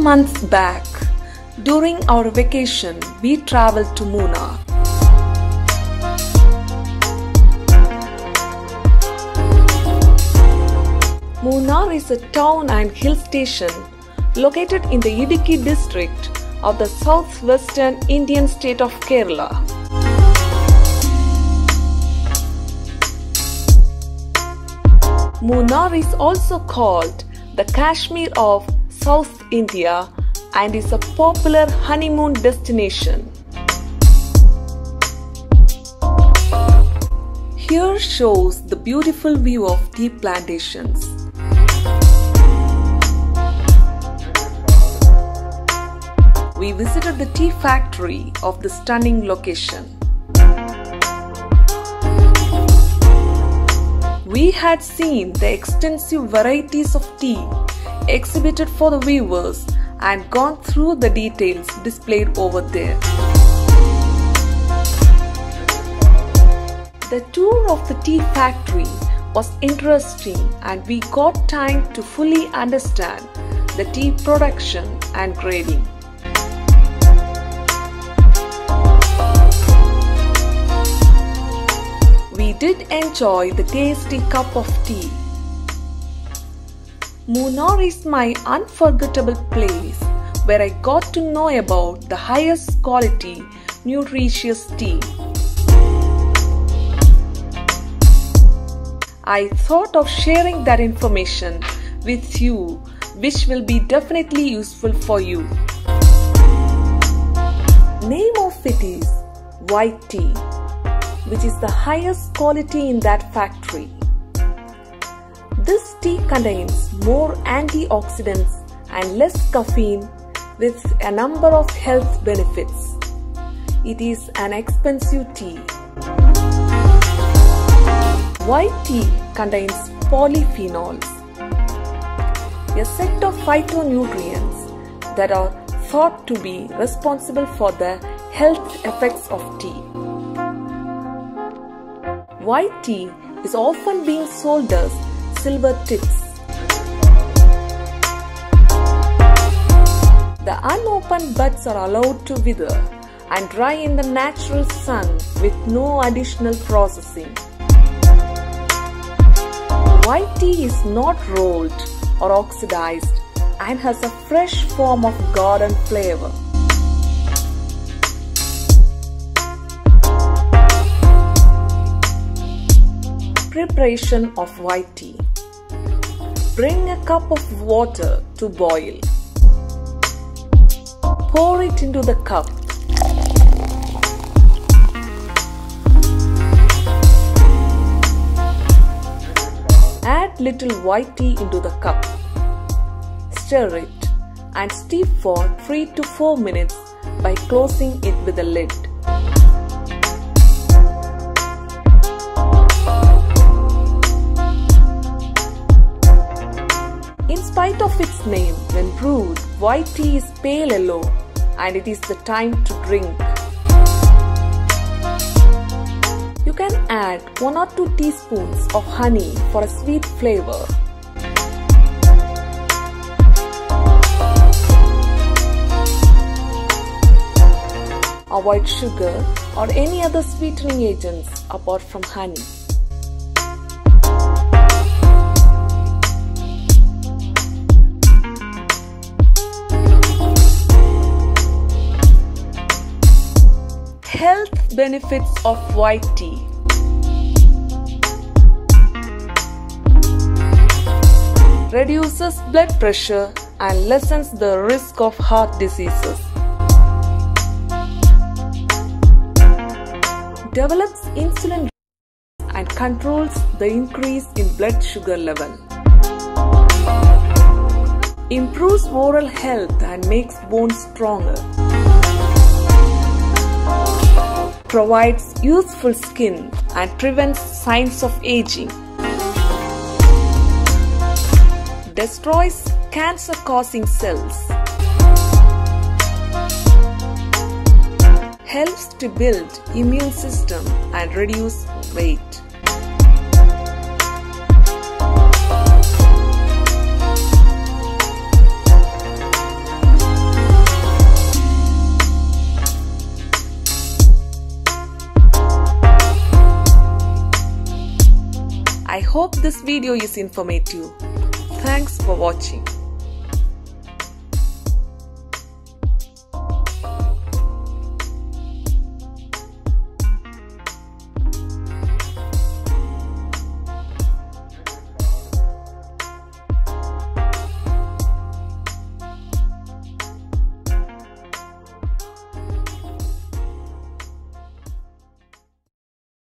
months back, during our vacation, we traveled to Munnar. Munnar is a town and hill station located in the Idukki district of the southwestern Indian state of Kerala. Munnar is also called the Kashmir of South India and is a popular honeymoon destination. Here shows the beautiful view of tea plantations. We visited the tea factory of the stunning location. We had seen the extensive varieties of tea exhibited for the viewers and gone through the details displayed over there. The tour of the tea factory was interesting and we got time to fully understand the tea production and grading. We did enjoy the tasty cup of tea. Munnar is my unforgettable place where I got to know about the highest quality nutritious tea. I thought of sharing that information with you, which will be definitely useful for you. Name of it is white tea, which is the highest quality in that factory. This tea contains more antioxidants and less caffeine with a number of health benefits. It is an expensive tea. White tea contains polyphenols, a set of phytonutrients that are thought to be responsible for the health effects of tea. White tea is often being sold as silver tips. The unopened buds are allowed to wither and dry in the natural sun with no additional processing. White tea is not rolled or oxidized and has a fresh form of garden flavor. Preparation of white tea. Bring a cup of water to boil. Pour it into the cup. Add little white tea into the cup. Stir it and steep for 3 to 4 minutes by closing it with a lid. In spite of its name, when brewed, white tea is pale yellow and it is the time to drink. You can add 1 or 2 teaspoons of honey for a sweet flavor. Avoid sugar or any other sweetening agents apart from honey. Health benefits of white tea. Reduces blood pressure and lessens the risk of heart diseases. Develops insulin and controls the increase in blood sugar level. Improves oral health and makes bones stronger. Provides youthful skin and prevents signs of aging. Destroys cancer-causing cells. Helps to build immune system and reduce weight. hope this video is informative. Thanks for watching.